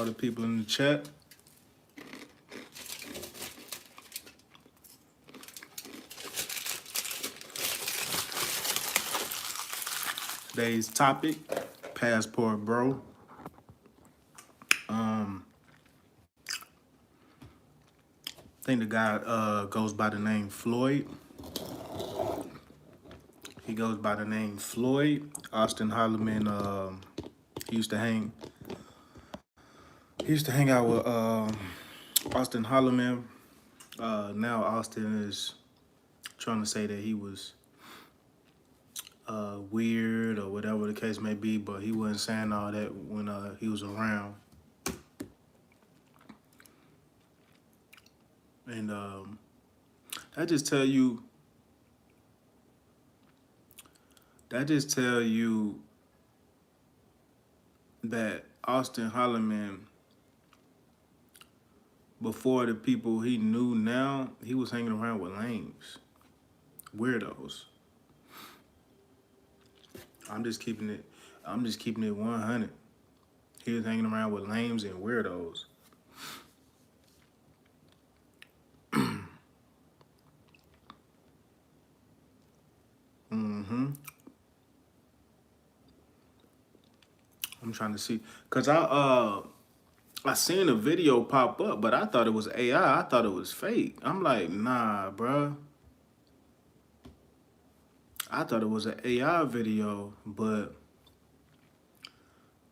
the people in the chat. Today's topic, passport bro. I think the guy goes by the name Floyd. He goes by the name Floyd. Austin Holloman. He used to hang out with Austin Holloman. Now Austin is trying to say that he was weird or whatever the case may be, but he wasn't saying all that when he was around. And I just tell you that Austin Holloman, before the people he knew now, he was hanging around with lames, weirdos. I'm just keeping it 100. He was hanging around with lames and weirdos. I'm trying to see, cause I seen a video pop up, but I thought it was AI. I thought it was fake. I'm like, nah, bruh. I thought it was an AI video, but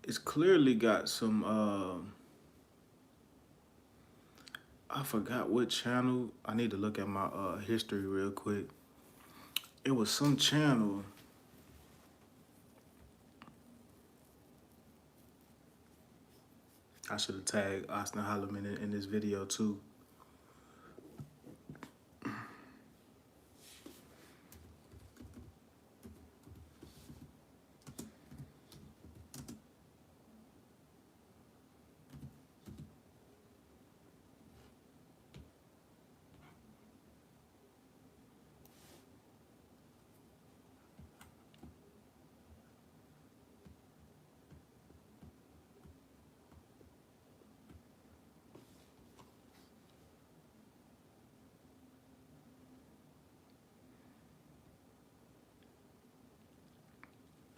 it's clearly got some, I forgot what channel. I need to look at my history real quick. It was some channel. I should have tagged Austin Holloman in this video too.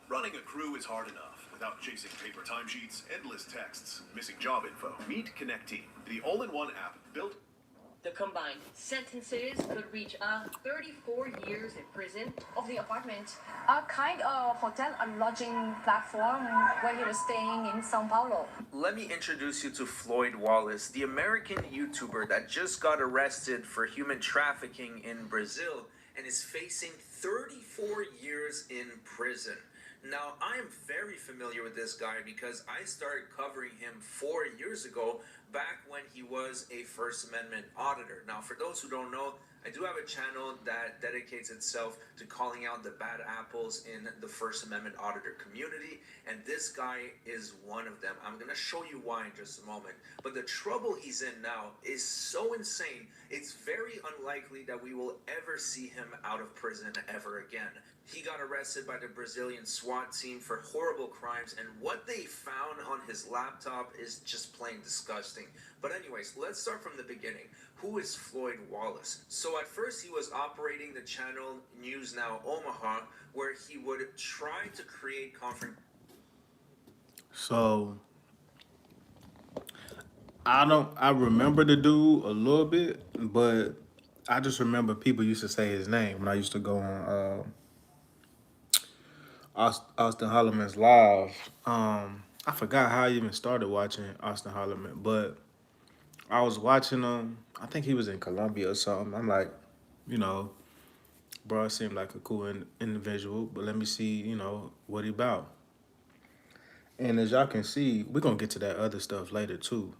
Running a crew is hard enough without chasing paper timesheets, endless texts, missing job info. Meet Connect Team, the all-in-one app built. The combined sentences could reach 34 years in prison. Of the apartment, a kind of hotel and lodging platform where he was staying in Sao Paulo. Let me introduce you to Floyd Wallace, the American YouTuber that just got arrested for human trafficking in Brazil and is facing 34 years in prison. Now, I am very familiar with this guy because I started covering him 4 years ago, back when he was a First Amendment auditor. Now, for those who don't know, I do have a channel that dedicates itself to calling out the bad apples in the First Amendment auditor community, and this guy is one of them. I'm going to show you why in just a moment. But the trouble he's in now is so insane, it's very unlikely that we will ever see him out of prison ever again. He got arrested by the Brazilian SWAT team for horrible crimes, and what they found on his laptop is just plain disgusting. But anyways, let's start from the beginning. Who is Floyd Wallace? So at first he was operating the channel News Now Omaha, where he would try to create So I remember the dude a little bit, but I just remember people used to say his name when I used to go on Austin Holloman's live. I forgot how I even started watching Austin Holloman, but I was watching him. I think he was in Colombia or something. I'm like, you know, bro, seemed like a cool individual, but let me see, you know, what he about. And as y'all can see, we're gonna get to that other stuff later too.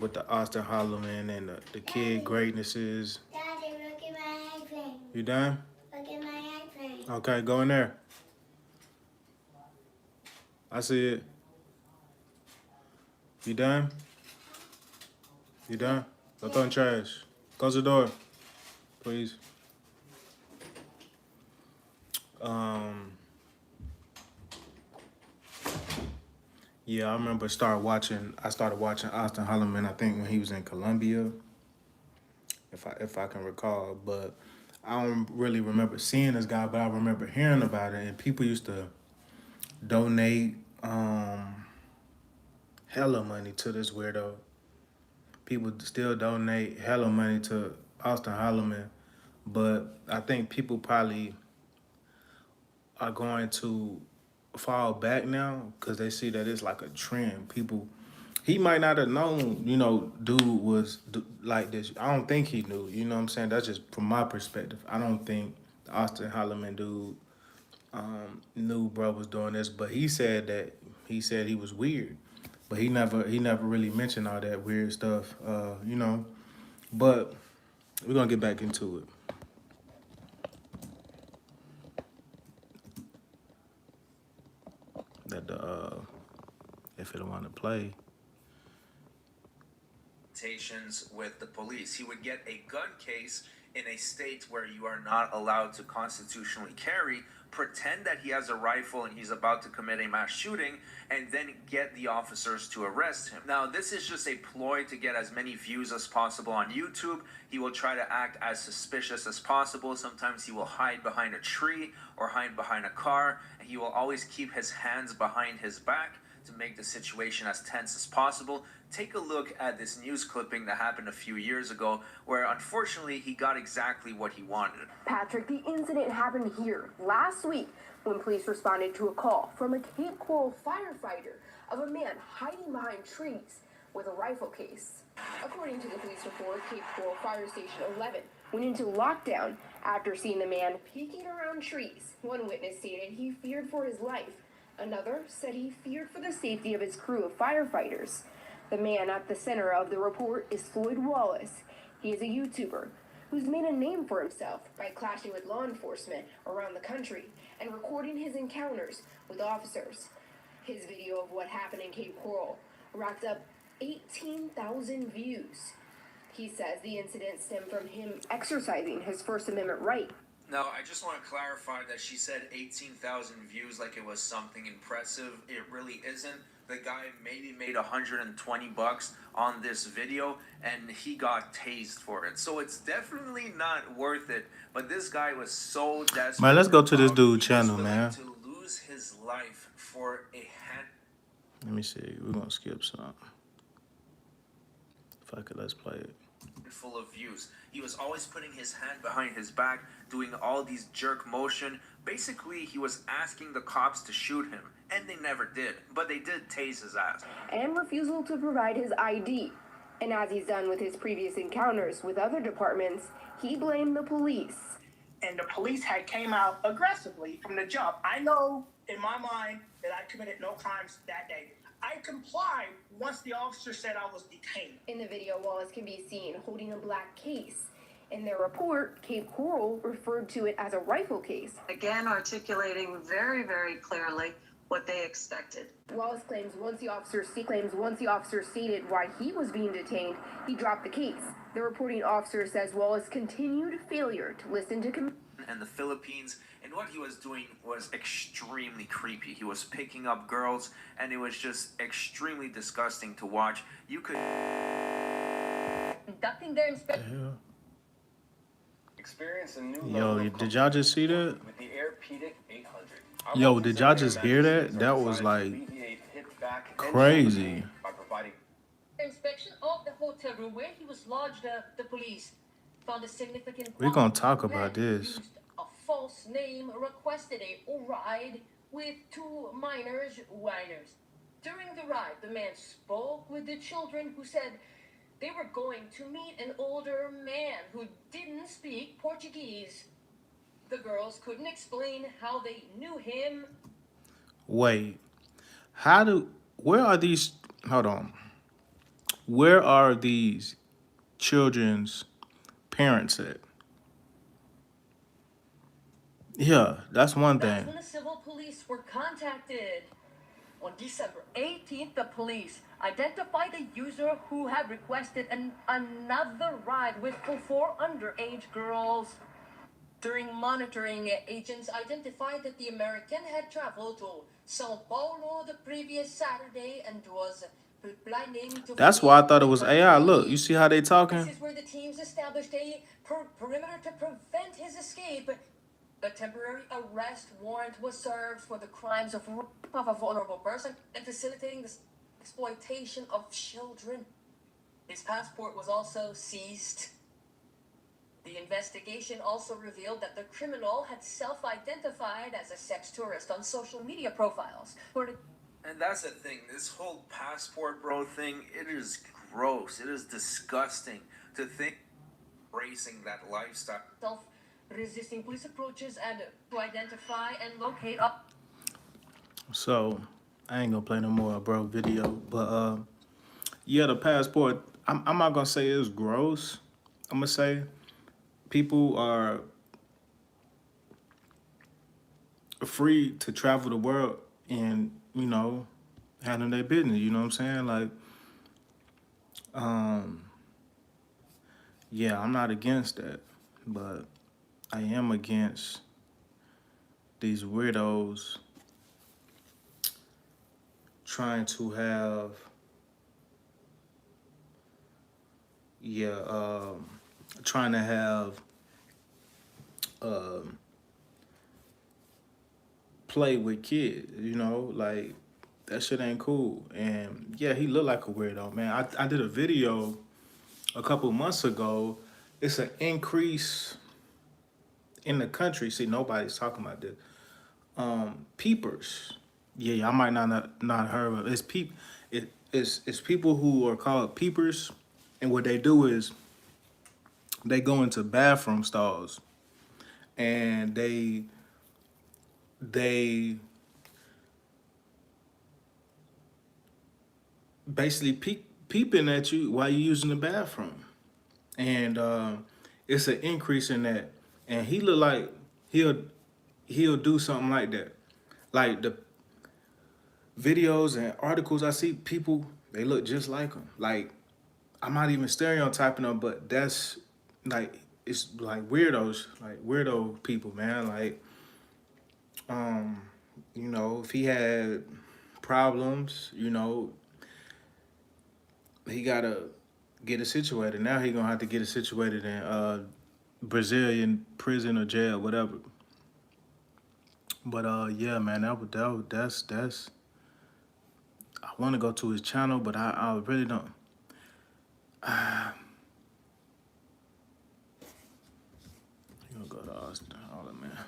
With the Austin Holloman and the kid greatnesses. Daddy, look at my iPhone. You done? Look at my iPhone. Okay, go in there. I see it. You done? You done? Go throw in trash. Close the door, please. Yeah, I remember I started watching Austin Holloman. I think when he was in Colombia, if I can recall. But I don't really remember seeing this guy, but I remember hearing about it. And people used to donate hella money to this weirdo. People still donate hella money to Austin Holloman, but I think people probably are going to fall back now because they see that it's like a trend. People, he might not have known, dude was like this. I don't think he knew. You know what I'm saying? That's just from my perspective. I don't think the Austin Holloman dude knew bro was doing this, but he said he was weird, but he never really mentioned all that weird stuff. But we're gonna get back into it. That the if it want to play. With the police. He would get a gun case in a state where you are not allowed to constitutionally carry, pretend that he has a rifle and he's about to commit a mass shooting, and then get the officers to arrest him. Now, this is just a ploy to get as many views as possible on YouTube. He will try to act as suspicious as possible. Sometimes he will hide behind a tree or hide behind a car, and he will always keep his hands behind his back to make the situation as tense as possible. Take a look at this news clipping that happened a few years ago, where unfortunately he got exactly what he wanted. Patrick, the incident happened here last week when police responded to a call from a Cape Coral firefighter of a man hiding behind trees with a rifle case. According to the police report, Cape Coral Fire Station 11 went into lockdown after seeing the man peeking around trees. One witness stated he feared for his life. Another said he feared for the safety of his crew of firefighters. The man at the center of the report is Floyd Wallace. He is a YouTuber who's made a name for himself by clashing with law enforcement around the country and recording his encounters with officers. His video of what happened in Cape Coral racked up 18,000 views. He says the incident stemmed from him exercising his First Amendment right. Now, I just want to clarify that she said 18,000 views like it was something impressive. It really isn't. The guy maybe made $120 on this video, and he got tased for it. So it's definitely not worth it. But this guy was so desperate. Man, let's go to this dude's channel, willing man. to lose his life for a hand. Let me see. We're gonna skip some. If I could, let's play it. Full of views. He was always putting his hand behind his back, doing all these jerk motion. Basically, he was asking the cops to shoot him, and they never did, but they did tase his ass. And refusal to provide his ID. And as he's done with his previous encounters with other departments, he blamed the police. And the police had came out aggressively from the jump. I know in my mind that I committed no crimes that day. I complied once the officer said I was detained. In the video, Wallace can be seen holding a black case. In their report, Cape Coral referred to it as a rifle case. Again, articulating very, very clearly what they expected. Wallace claims once the officer stated why he was being detained, he dropped the case. The reporting officer says Wallace continued failure to listen to and the Philippines, and what he was doing was extremely creepy. He was picking up girls, and it was just extremely disgusting to watch. You could Conducting their inspection. Experience a new Yo, did y'all just see that? with the Airpedic 800. Yo, did y'all just hear that? That was like crazy. By providing Inspection of the hotel room where he was lodged, the police found a significant. We're gonna talk about man this. used a false name, requested a ride with two minors whiners. During the ride, the man spoke with the children who said they were going to meet an older man who didn't speak Portuguese. The girls couldn't explain how they knew him. Wait, where are these? Hold on. Where are these children's parents at? Yeah, that's one That's thing. when the civil police were contacted. On December 18th, the police identified the user who had requested another ride with four underage girls. During monitoring, agents identified that the American had traveled to Sao Paulo the previous Saturday and was planning to That's why I flee thought it the was AI. Look, you country. see how they talking? This is where the teams established a perimeter to prevent his escape. A temporary arrest warrant was served for the crimes of rape of a vulnerable person and facilitating the exploitation of children. His passport was also seized. The investigation also revealed that the criminal had self-identified as a sex tourist on social media profiles. And that's the thing. This whole passport bro thing, it is gross. It is disgusting to think embracing that lifestyle. Self-resisting police approaches and to identify and locate up. So I ain't gonna play no more bro video, but yeah, the passport. I'm not gonna say it's gross. I'm gonna say people are free to travel the world and handle their business. You know what I'm saying? Like, yeah, I'm not against that, but I am against these weirdos trying to have, yeah, trying to have play with kids. Like that shit ain't cool. And yeah, he looked like a weirdo, man. I did a video a couple months ago. It's an increase in the country. See, nobody's talking about this. Peepers. Yeah, I might not heard of it. It's people who are called peepers, and what they do is they go into bathroom stalls and they basically peeping at you while you're using the bathroom, and it's an increase in that. And he look like he'll do something like that. Like the videos and articles I see, people they look just like him. Like I'm not even stereotyping them, but that's like it's like weirdos, like weirdo people, man. Like if he had problems, he gotta get it situated. Now he gonna have to get it situated in Brazilian prison or jail, whatever. But yeah, man, that's. I want to go to his channel, but I really don't. You gonna go to Austin Holloman, man?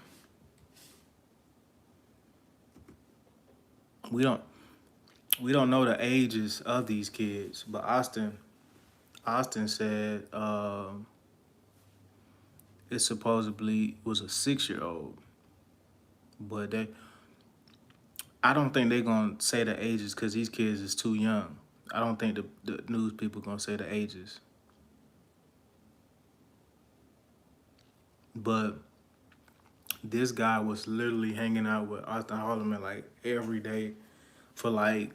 We don't know the ages of these kids, but Austin said it supposedly was a 6-year-old, but I don't think they're gonna say the ages because these kids is too young. I don't think the news people gonna say the ages, but this guy was literally hanging out with Austin Holloman like every day for like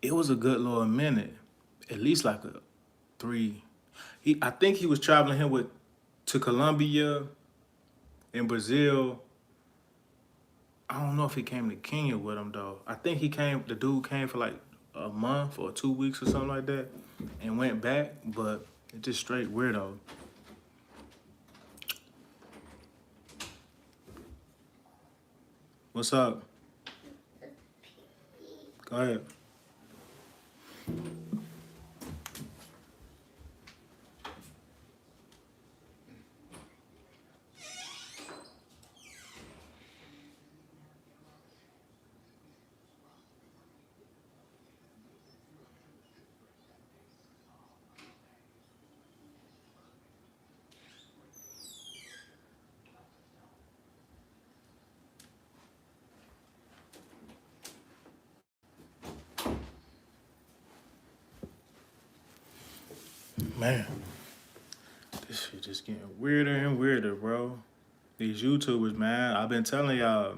it was a good little minute, at least like a 3. I think he was traveling him to Colombia and Brazil. I don't know if he came to Kenya with him though. I think the dude came for like a month or 2 weeks or something like that and went back, but it's just straight weirdo. What's up? Go ahead. Man, this shit just getting weirder and weirder, bro. These YouTubers, man. I've been telling y'all,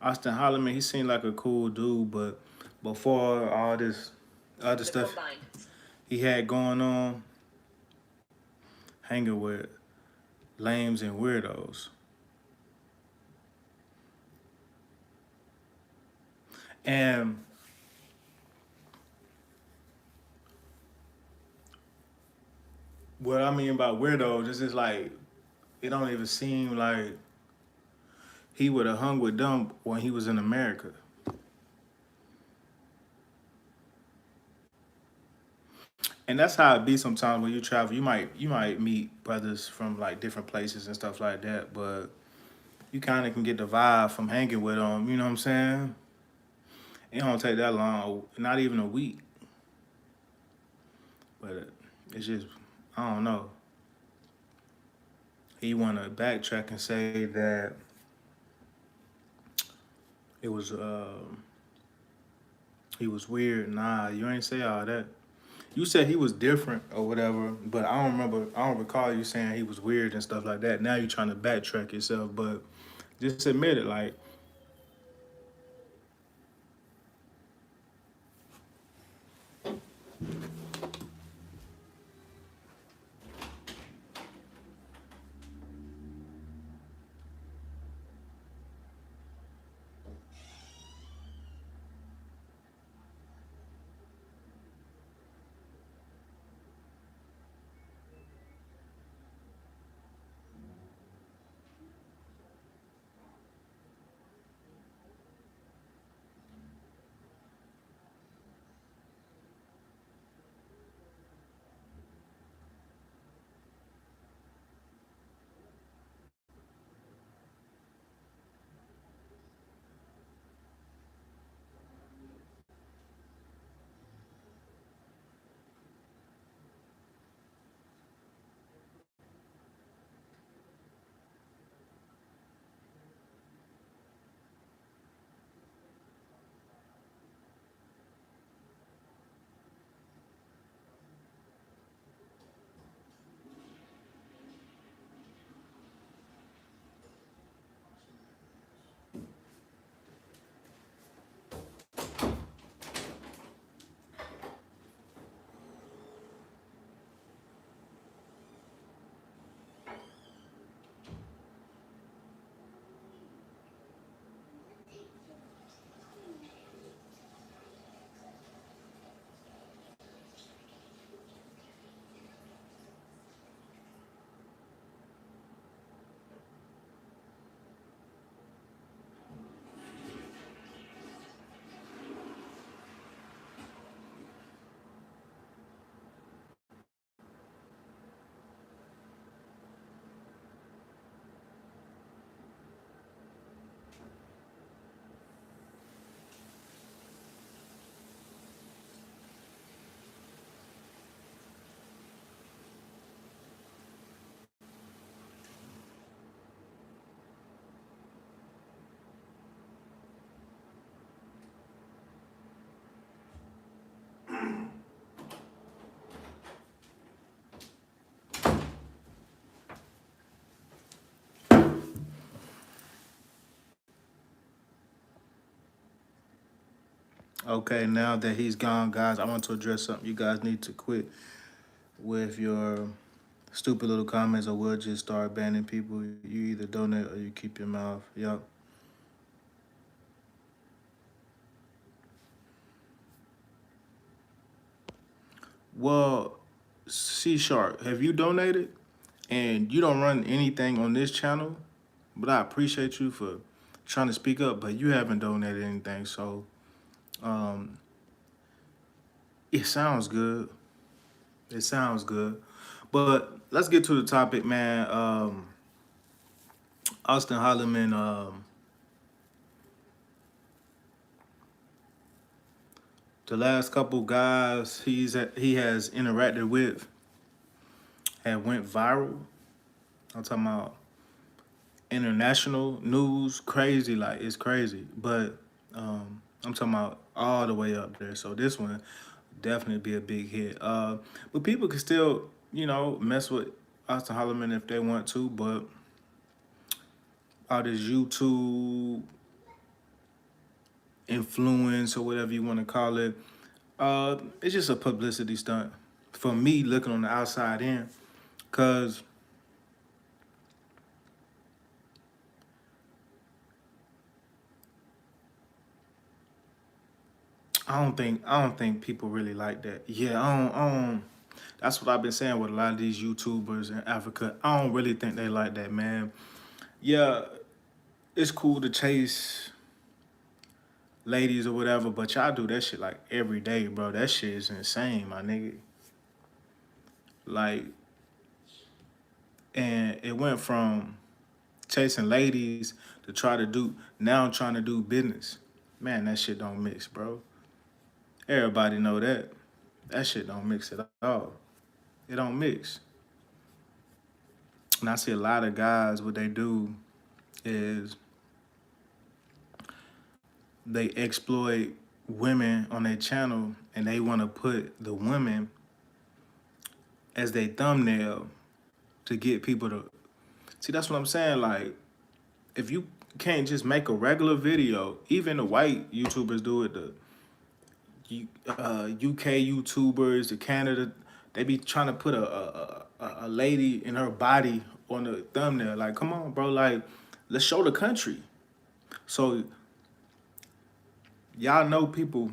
Austin Holloman, he seemed like a cool dude, but before all this other stuff he had going on, hanging with lames and weirdos. And what I mean by weirdo, this is like it don't even seem like he would have hung with them when he was in America. And that's how it be sometimes when you travel. You might meet brothers from like different places and stuff like that, but you kind of can get the vibe from hanging with them. You know what I'm saying? It don't take that long, not even a week. But it's just I don't know. He want to backtrack and say that it was he was weird. Nah, you ain't say all that. You said he was different or whatever, but I don't remember. I don't recall you saying he was weird and stuff like that. Now you're trying to backtrack yourself, but just admit it. Like, okay, now that he's gone, guys, I want to address something. You guys need to quit with your stupid little comments, or we'll just start banning people. You either donate or you keep your mouth. Yup. Well, C Sharp, have you donated? And you don't run anything on this channel, but I appreciate you for trying to speak up, but you haven't donated anything, so um, it sounds good. It sounds good. But let's get to the topic, man. Austin Holloman, the last couple guys he has interacted with have went viral. I'm talking about international news, crazy, like it's crazy. But I'm talking about all the way up there. So this one definitely be a big hit. But people can still, mess with Austin Holloman if they want to. But all this YouTube influence or whatever you want to call it, it's just a publicity stunt for me looking on the outside in. Cause I don't think people really like that. Yeah, I don't. That's what I've been saying with a lot of these YouTubers in Africa. I don't really think they like that, man. Yeah, it's cool to chase ladies or whatever, but y'all do that shit like every day, bro. That shit is insane, my nigga. Like, and it went from chasing ladies to try to do now trying to do business. Man, that shit don't mix, bro. Everybody know that. That shit don't mix at all. It don't mix. And I see a lot of guys, what they do is they exploit women on their channel and they want to put the women as their thumbnail to get people to see. That's what I'm saying. Like, if you can't just make a regular video, even the white YouTubers do it, the UK YouTubers, the Canada, they be trying to put a lady in her body on the thumbnail. Like, come on, bro. Like, let's show the country. So y'all know people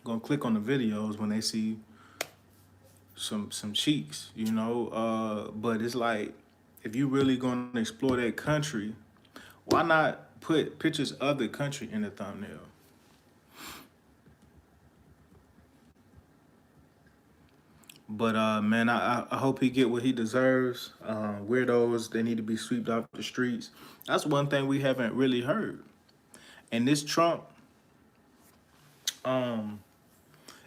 gonna click on the videos when they see some cheeks, you know. But it's like, if you really gonna explore that country, why not put pictures of the country in the thumbnail? But man, I hope he get what he deserves. Weirdos, they need to be swept off the streets. That's one thing we haven't really heard. And this Trump um,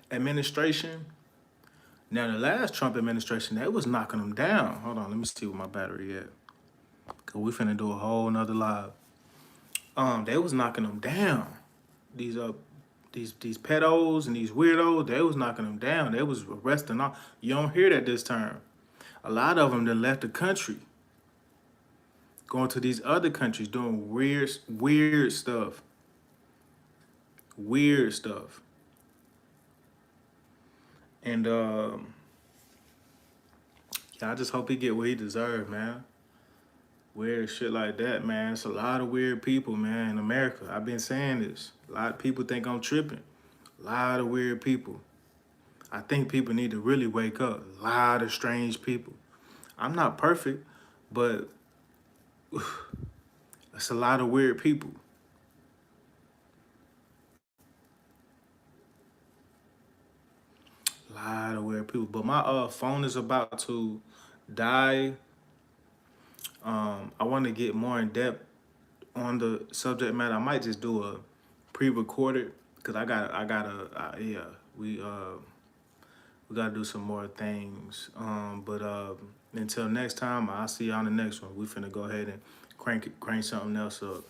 administration, now the last Trump administration, they was knocking them down. Hold on, let me see where my battery at. Cause we finna do a whole nother live. They was knocking them down. These these pedos and these weirdos, they was knocking them down. They was arresting all. You don't hear that this time. A lot of them that left the country, going to these other countries, doing weird stuff. Weird stuff. And yeah, I just hope he get what he deserves, man. Weird shit like that, man. It's a lot of weird people, man, in America. I've been saying this. A lot of people think I'm tripping. A lot of weird people. I think people need to really wake up. A lot of strange people. I'm not perfect, but it's a lot of weird people. A lot of weird people. But my phone is about to die. I want to get more in depth on the subject matter. I might just do a pre-recorded because yeah, we gotta do some more things. But until next time, I'll see y'all on the next one. We finna go ahead and crank something else up.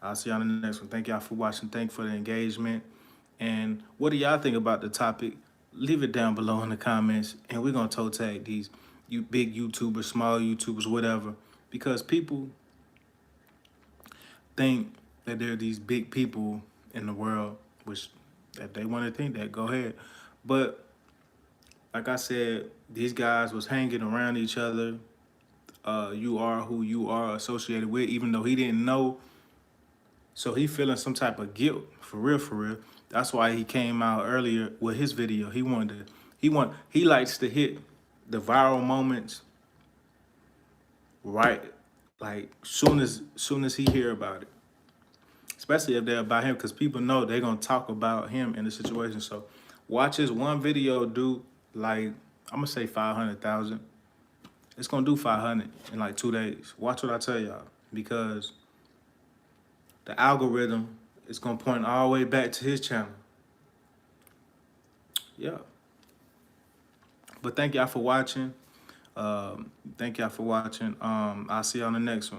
I'll see y'all on the next one. Thank y'all for watching. Thank you for the engagement. And what do y'all think about the topic? Leave it down below in the comments, and we're gonna toe tag these you big YouTubers, small YouTubers, whatever, because people think that there are these big people in the world, which if they want to think that, go ahead. But like I said, these guys was hanging around each other. You are who you are associated with, even though he didn't know. So he feeling some type of guilt, for real, for real. That's why he came out earlier with his video. He likes to hit the viral moments right, like soon as he hear about it, especially if they're about him, because people know they're gonna talk about him in the situation. So watch his one video do like, I'm gonna say 500,000. It's gonna do 500 in like 2 days. Watch what I tell y'all, because the algorithm is gonna point all the way back to his channel. Yeah. But thank y'all for watching. Thank y'all for watching. I'll see you on the next one.